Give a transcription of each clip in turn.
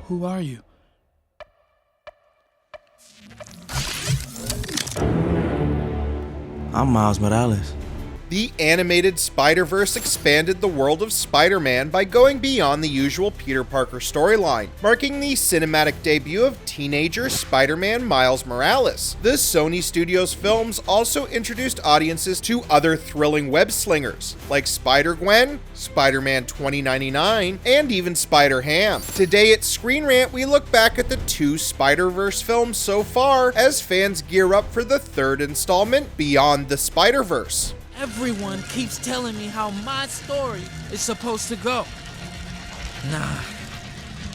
Who are you? I'm Miles Morales. The animated Spider-Verse expanded the world of Spider-Man by going beyond the usual Peter Parker storyline, marking the cinematic debut of teenager Spider-Man Miles Morales. The Sony Studios films also introduced audiences to other thrilling web-slingers, like Spider-Gwen, Spider-Man 2099, and even Spider-Ham. Today at ScreenRant, we look back at the 2 Spider-Verse films so far as fans gear up for the 3rd installment, Beyond the Spider-Verse. Everyone keeps telling me how my story is supposed to go. Nah,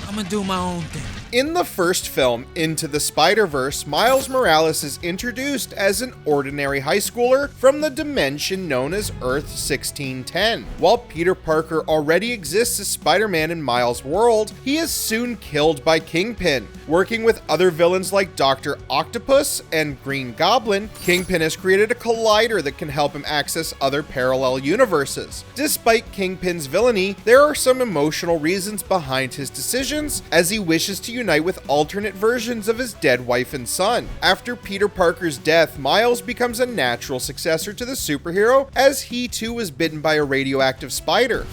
I'm gonna do my own thing. In the first film, Into the Spider-Verse, Miles Morales is introduced as an ordinary high schooler from the dimension known as Earth 1610. While Peter Parker already exists as Spider-Man in Miles' world, he is soon killed by Kingpin. Working with other villains like Dr. Octopus and Green Goblin, Kingpin has created a collider that can help him access other parallel universes. Despite Kingpin's villainy, there are some emotional reasons behind his decisions, as he wishes to unite with alternate versions of his dead wife and son. After Peter Parker's death, Miles becomes a natural successor to the superhero, as he too was bitten by a radioactive spider.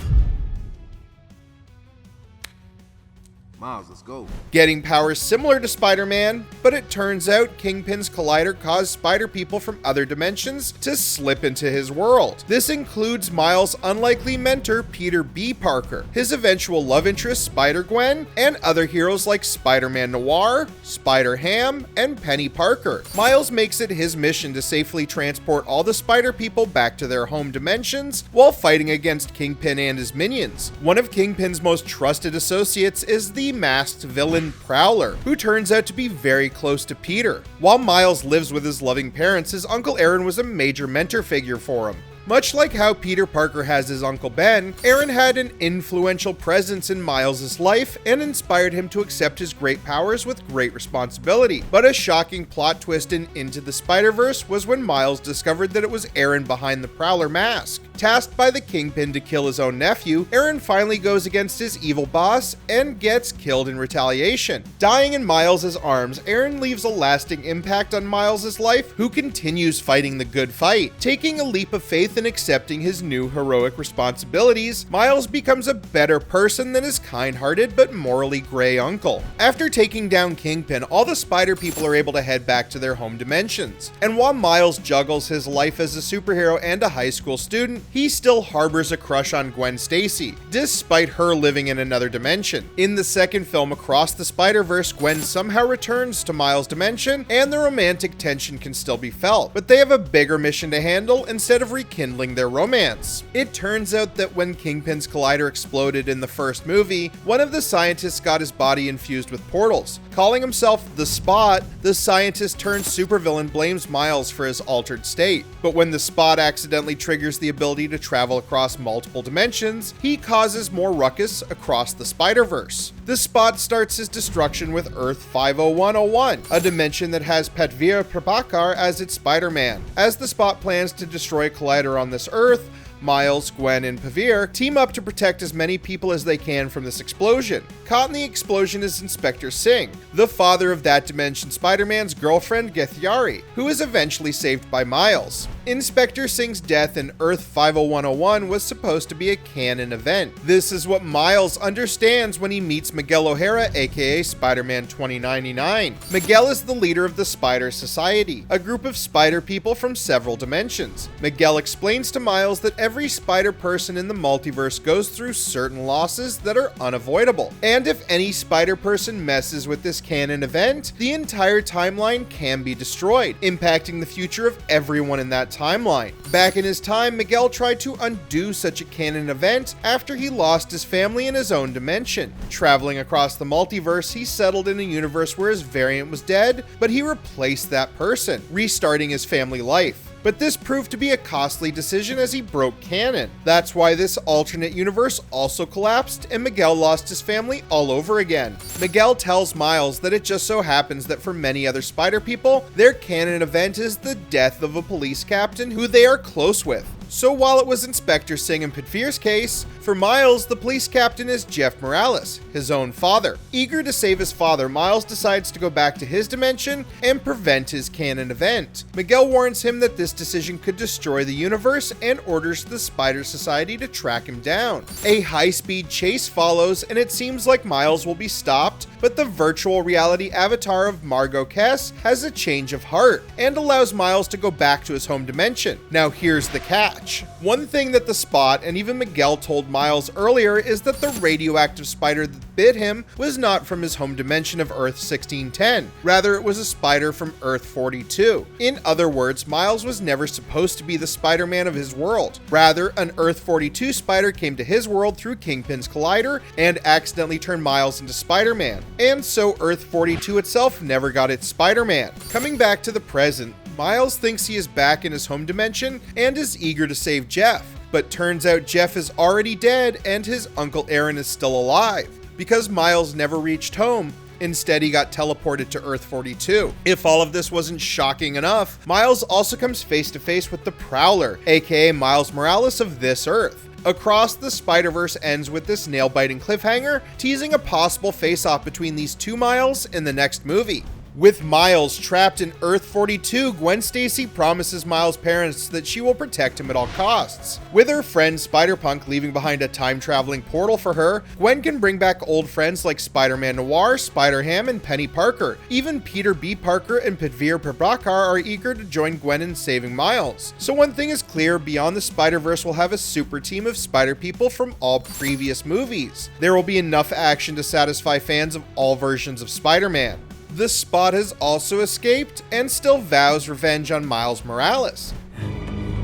Miles, let's go. Getting powers similar to Spider-Man, but it turns out Kingpin's collider caused spider people from other dimensions to slip into his world. This includes Miles' unlikely mentor, Peter B. Parker, his eventual love interest, Spider-Gwen, and other heroes like Spider-Man Noir, Spider-Ham, and Penny Parker. Miles makes it his mission to safely transport all the spider people back to their home dimensions while fighting against Kingpin and his minions. One of Kingpin's most trusted associates is the masked villain Prowler, who turns out to be very close to Peter. While Miles lives with his loving parents, his Uncle Aaron was a major mentor figure for him. Much like how Peter Parker has his Uncle Ben, Aaron had an influential presence in Miles' life and inspired him to accept his great powers with great responsibility. But a shocking plot twist in Into the Spider-Verse was when Miles discovered that it was Aaron behind the Prowler mask. Tasked by the Kingpin to kill his own nephew, Aaron finally goes against his evil boss and gets killed in retaliation. Dying in Miles' arms, Aaron leaves a lasting impact on Miles' life, who continues fighting the good fight. Taking a leap of faith and accepting his new heroic responsibilities, Miles becomes a better person than his kind-hearted but morally gray uncle. After taking down Kingpin, all the spider people are able to head back to their home dimensions. And while Miles juggles his life as a superhero and a high school student, he still harbors a crush on Gwen Stacy, despite her living in another dimension. In the second film, Across the Spider-Verse, Gwen somehow returns to Miles' dimension, and the romantic tension can still be felt, but they have a bigger mission to handle instead of rekindling their romance. It turns out that when Kingpin's collider exploded in the first movie, one of the scientists got his body infused with portals. Calling himself the Spot, the scientist turned supervillain blames Miles for his altered state. But when the Spot accidentally triggers the ability to travel across multiple dimensions, he causes more ruckus across the Spider-Verse. The Spot starts his destruction with Earth 50101, a dimension that has Patvir Prabhakar as its Spider-Man. As the Spot plans to destroy a collider on this Earth, Miles, Gwen, and Pavir team up to protect as many people as they can from this explosion. Caught in the explosion is Inspector Singh, the father of that dimension Spider-Man's girlfriend Gethiari, who is eventually saved by Miles. Inspector Singh's death in Earth 50101 was supposed to be a canon event. This is what Miles understands when he meets Miguel O'Hara, aka Spider-Man 2099. Miguel is the leader of the Spider Society, a group of spider people from several dimensions. Miguel explains to Miles that every spider person in the multiverse goes through certain losses that are unavoidable, and if any spider person messes with this canon event, the entire timeline can be destroyed, impacting the future of everyone in that timeline. Back in his time, Miguel tried to undo such a canon event after he lost his family in his own dimension. Traveling across the multiverse, he settled in a universe where his variant was dead, but he replaced that person, restarting his family life. But this proved to be a costly decision as he broke canon. That's why this alternate universe also collapsed and Miguel lost his family all over again. Miguel tells Miles that it just so happens that for many other spider people, their canon event is the death of a police captain who they are close with. So while it was Inspector Singh and Petfear's case, for Miles, the police captain is Jeff Morales, his own father. Eager to save his father, Miles decides to go back to his dimension and prevent his canon event. Miguel warns him that this decision could destroy the universe and orders the Spider Society to track him down. A high-speed chase follows, and it seems like Miles will be stopped, but the virtual reality avatar of Margot Kess has a change of heart and allows Miles to go back to his home dimension. Now here's the catch. One thing that the Spot and even Miguel told Miles earlier is that the radioactive spider that bit him was not from his home dimension of Earth 1610. Rather, it was a spider from Earth 42. In other words, Miles was never supposed to be the Spider-Man of his world. Rather, an Earth 42 spider came to his world through Kingpin's collider and accidentally turned Miles into Spider-Man. And so Earth 42 itself never got its Spider-Man. Coming back to the present, Miles thinks he is back in his home dimension and is eager to save Jeff. But turns out Jeff is already dead and his Uncle Aaron is still alive. Because Miles never reached home, instead he got teleported to Earth 42. If all of this wasn't shocking enough, Miles also comes face to face with the Prowler, aka Miles Morales of this Earth. Across the Spider-Verse ends with this nail-biting cliffhanger, teasing a possible face-off between these two Miles in the next movie. With Miles trapped in Earth 42, Gwen Stacy promises Miles' parents that she will protect him at all costs. With her friend Spider-Punk leaving behind a time-traveling portal for her, Gwen can bring back old friends like Spider-Man Noir, Spider-Ham, and Penny Parker. Even Peter B. Parker and Petfear Prabhakar are eager to join Gwen in saving Miles. So one thing is clear, Beyond the Spider-Verse will have a super team of Spider people from all previous movies. There will be enough action to satisfy fans of all versions of Spider-Man. The Spot has also escaped and still vows revenge on Miles Morales.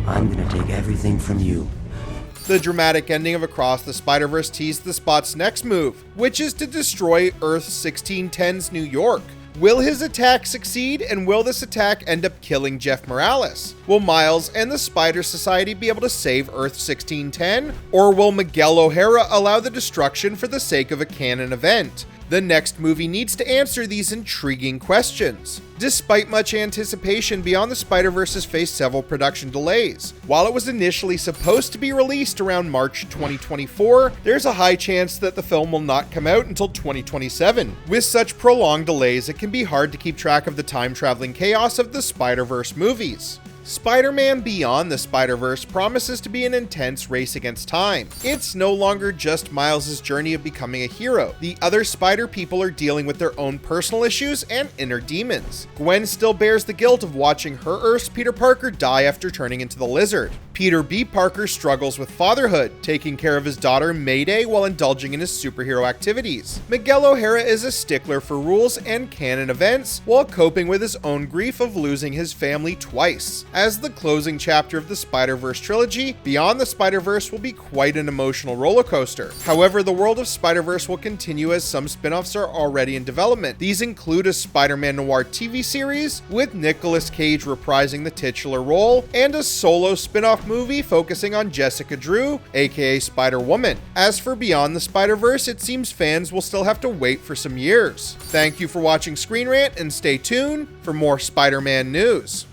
I'm gonna take everything from you. The dramatic ending of Across the Spider-Verse teased the Spot's next move, which is to destroy Earth 1610's New York. Will his attack succeed, and will this attack end up killing Jeff Morales? Will Miles and the Spider Society be able to save Earth 1610? Or will Miguel O'Hara allow the destruction for the sake of a canon event? The next movie needs to answer these intriguing questions. Despite much anticipation, Beyond the Spider-Verse has faced several production delays. While it was initially supposed to be released around March 2024, there's a high chance that the film will not come out until 2027. With such prolonged delays, it can be hard to keep track of the time-traveling chaos of the Spider-Verse movies. Spider-Man Beyond the Spider-Verse promises to be an intense race against time. It's no longer just Miles' journey of becoming a hero. The other Spider people are dealing with their own personal issues and inner demons. Gwen still bears the guilt of watching her Earth's Peter Parker die after turning into the Lizard. Peter B. Parker struggles with fatherhood, taking care of his daughter Mayday while indulging in his superhero activities. Miguel O'Hara is a stickler for rules and canon events while coping with his own grief of losing his family twice. As the closing chapter of the Spider-Verse trilogy, Beyond the Spider-Verse will be quite an emotional roller coaster. However, the world of Spider-Verse will continue as some spin-offs are already in development. These include a Spider-Man Noir TV series, with Nicolas Cage reprising the titular role, and a solo spin-off movie focusing on Jessica Drew, aka Spider-Woman. As for Beyond the Spider-Verse, it seems fans will still have to wait for some years. Thank you for watching ScreenRant, and stay tuned for more Spider-Man news.